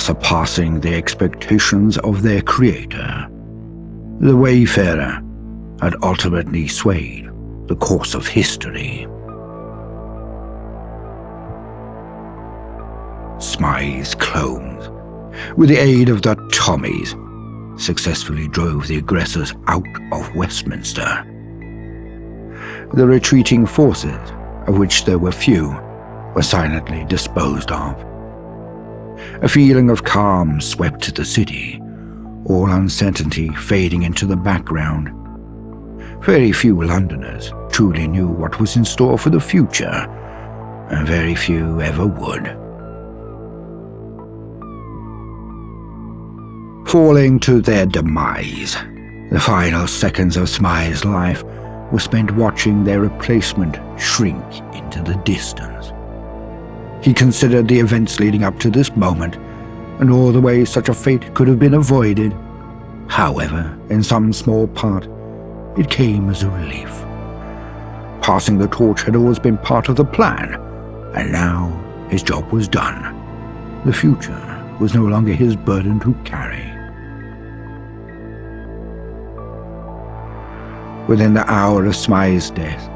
surpassing the expectations of their creator. The Wayfarer had ultimately swayed the course of history. Smythe's clones, with the aid of the Tommies, successfully drove the aggressors out of Westminster. The retreating forces, of which there were few, were silently disposed of. A feeling of calm swept the city, all uncertainty fading into the background. Very few Londoners truly knew what was in store for the future, and very few ever would. Falling to their demise, the final seconds of Smythe's life were spent watching their replacement shrink into the distance. He considered the events leading up to this moment, and all the ways such a fate could have been avoided. However, in some small part, it came as a relief. Passing the torch had always been part of the plan, and now his job was done. The future was no longer his burden to carry. Within the hour of Smythe's death,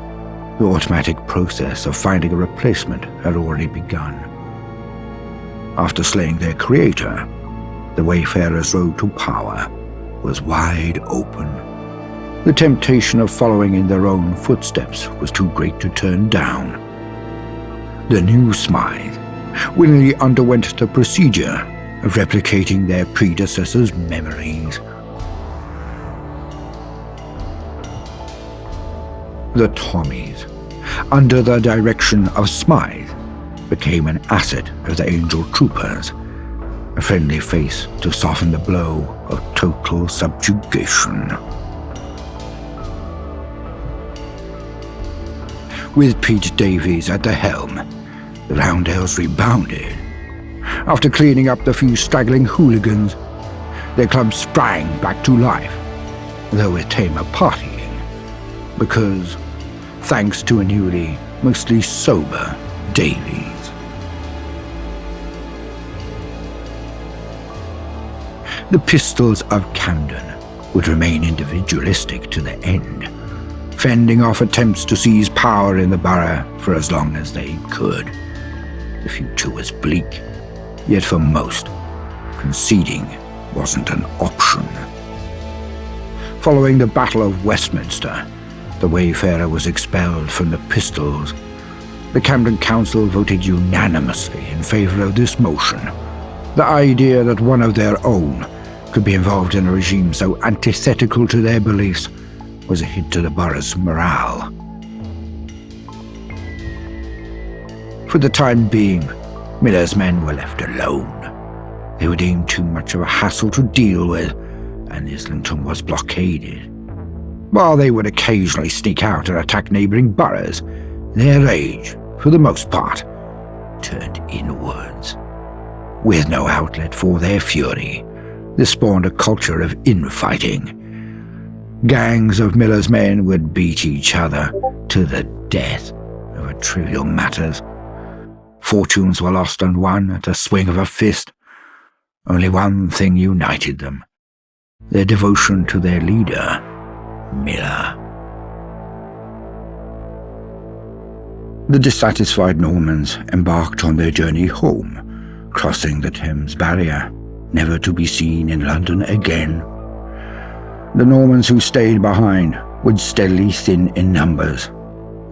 the automatic process of finding a replacement had already begun. After slaying their creator, the Wayfarer's road to power was wide open. The temptation of following in their own footsteps was too great to turn down. The new Smythe willingly underwent the procedure of replicating their predecessors' memories. The Tommies, under the direction of Smythe, became an asset of the Angel Troopers, a friendly face to soften the blow of total subjugation. With Pete Davies at the helm, the Roundels rebounded. After cleaning up the few straggling hooligans, their club sprang back to life, though with tamer partying, because, thanks to a newly, mostly sober Davies. The Pistols of Camden would remain individualistic to the end, fending off attempts to seize power in the borough for as long as they could. The future was bleak, yet for most, conceding wasn't an option. Following the Battle of Westminster, the Wayfarer was expelled from the Pistols. The Camden Council voted unanimously in favour of this motion. The idea that one of their own could be involved in a regime so antithetical to their beliefs was a hit to the borough's morale. For the time being, Miller's men were left alone. They were deemed too much of a hassle to deal with, and Islington was blockaded. While they would occasionally sneak out and attack neighbouring boroughs, their rage, for the most part, turned inwards. With no outlet for their fury, this spawned a culture of infighting. Gangs of Miller's men would beat each other to the death over trivial matters. Fortunes were lost and won at a swing of a fist. Only one thing united them: their devotion to their leader, Miller. The dissatisfied Normans embarked on their journey home, crossing the Thames barrier, never to be seen in London again. The Normans who stayed behind would steadily thin in numbers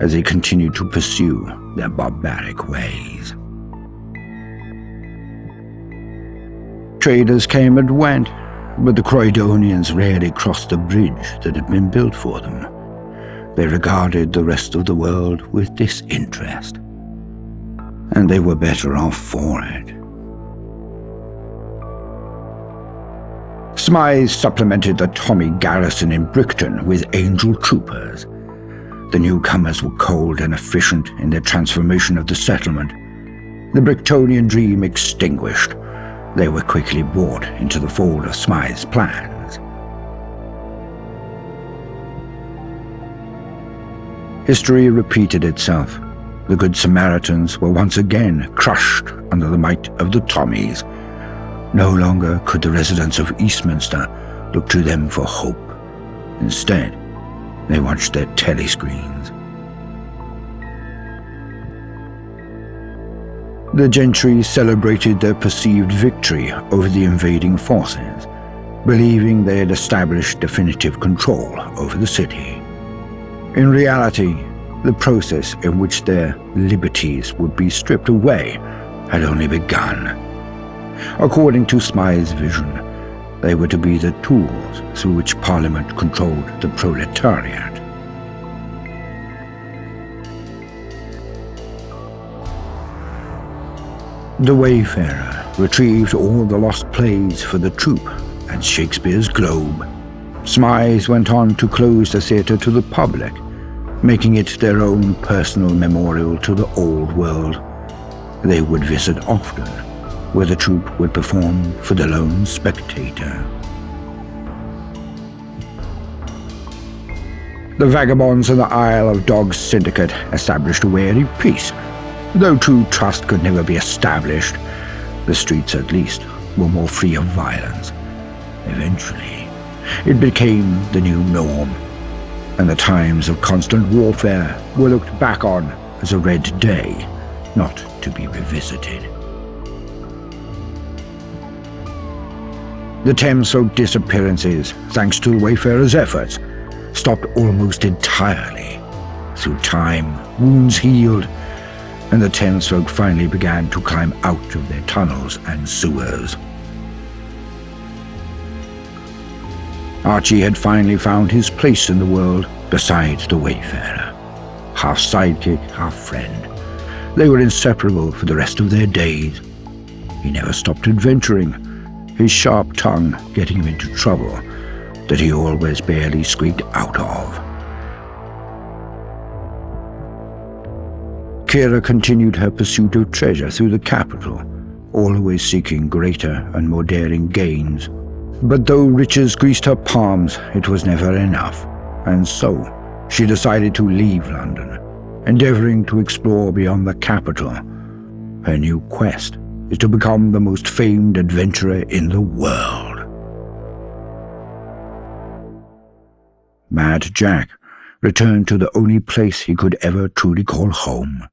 as they continued to pursue their barbaric ways. Traders came and went, but the Croydonians rarely crossed the bridge that had been built for them. They regarded the rest of the world with disinterest, and they were better off for it. Smythe supplemented the Tommy garrison in Brickton with Angel Troopers. The newcomers were cold and efficient in their transformation of the settlement. The Bricktonian dream extinguished, they were quickly brought into the fold of Smythe's plans. History repeated itself. The Good Samaritans were once again crushed under the might of the Tommies. No longer could the residents of Eastminster look to them for hope. Instead, they watched their telescreens. The gentry celebrated their perceived victory over the invading forces, believing they had established definitive control over the city. In reality, the process in which their liberties would be stripped away had only begun. According to Smythe's vision, they were to be the tools through which Parliament controlled the proletariat. The Wayfarer retrieved all the lost plays for the troupe at Shakespeare's Globe. Smythe went on to close the theatre to the public, making it their own personal memorial to the old world. They would visit often, where the troupe would perform for the lone spectator. The vagabonds of the Isle of Dogs syndicate established a wary peace. Though true trust could never be established, the streets at least were more free of violence. Eventually, it became the new norm, and the times of constant warfare were looked back on as a red day, not to be revisited. The Thamesfolk disappearances, thanks to the Wayfarer's efforts, stopped almost entirely. Through time, wounds healed, and the Thamesfolk finally began to climb out of their tunnels and sewers. Archie had finally found his place in the world beside the Wayfarer. Half sidekick, half friend. They were inseparable for the rest of their days. He never stopped adventuring, his sharp tongue getting him into trouble that he always barely squeaked out of. Kira continued her pursuit of treasure through the capital, always seeking greater and more daring gains. But though riches greased her palms, it was never enough, and so she decided to leave London, endeavoring to explore beyond the capital. Her new quest is to become the most famed adventurer in the world. Mad Jack returned to the only place he could ever truly call home,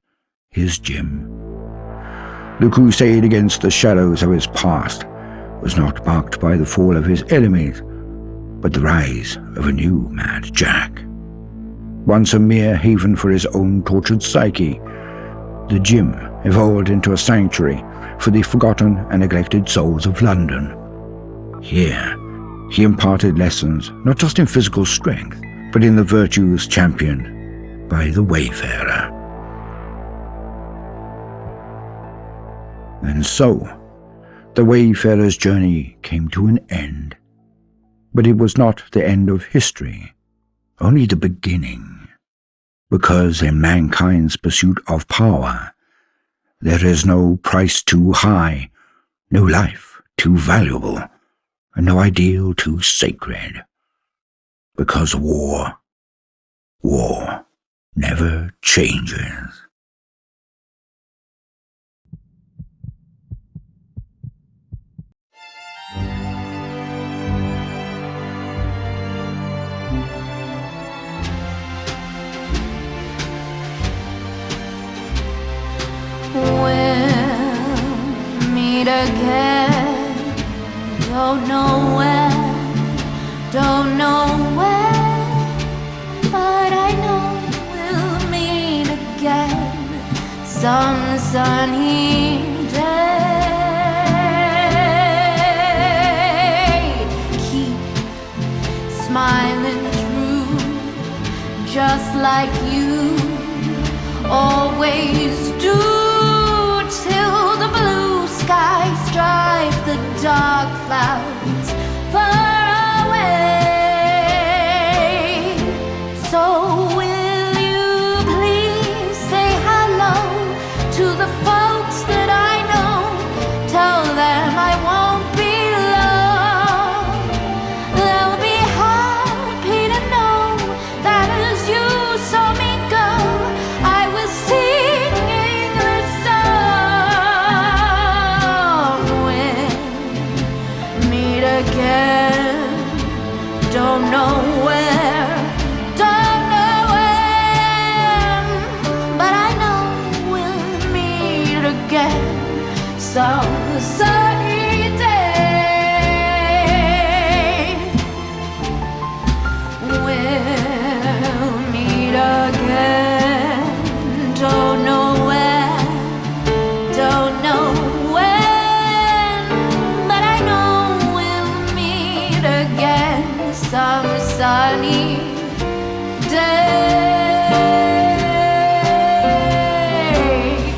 his gym. The crusade against the shadows of his past was not marked by the fall of his enemies, but the rise of a new Mad Jack. Once a mere haven for his own tortured psyche, the gym evolved into a sanctuary for the forgotten and neglected souls of London. Here, he imparted lessons not just in physical strength, but in the virtues championed by the Wayfarer. And so, the Wayfarer's journey came to an end. But it was not the end of history, only the beginning. Because in mankind's pursuit of power, there is no price too high, no life too valuable, and no ideal too sacred. Because war never changes. We'll meet again. Don't know when, don't know when, but I know we'll meet again some sunny day. Keep smiling true, just like you always do, till the blue skies drive the dark clouds far away. So will you please say hello to the folks that I know? Tell them I won't be long. They'll be happy to know that as you saw me go, I was singing this song. When sunny day.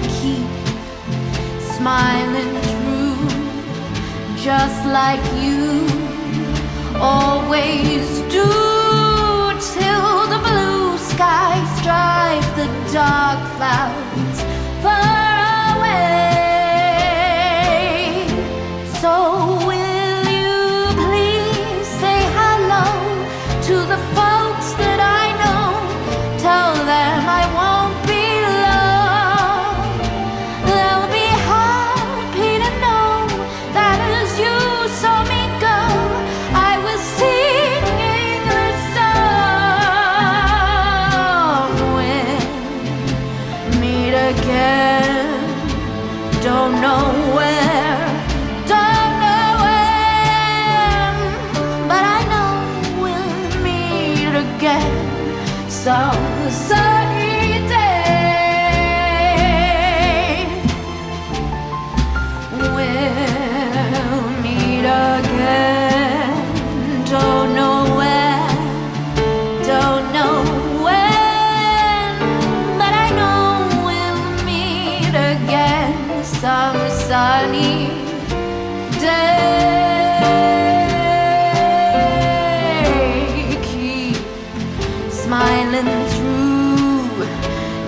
Keep smiling through, just like you always do, till the blue skies drive the dark clouds far away. So will you please say hello to the folks that I know? Tell them I won't be long. They'll be happy to know that as you saw me go, I was singing this song. When meet again, don't know where, don't know when, but I know we'll meet again some sunny day. We'll meet again, don't know where, don't know when, but I know we'll meet again some sunny day. Keep smiling through,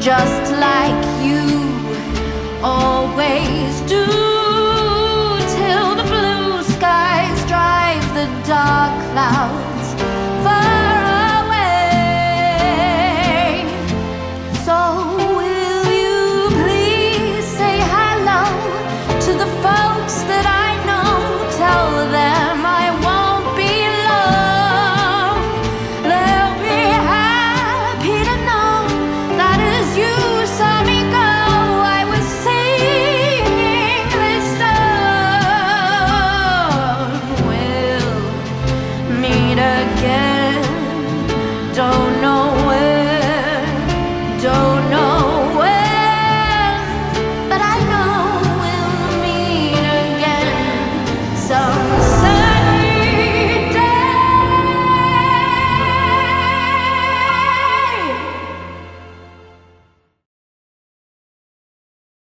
just like you always do.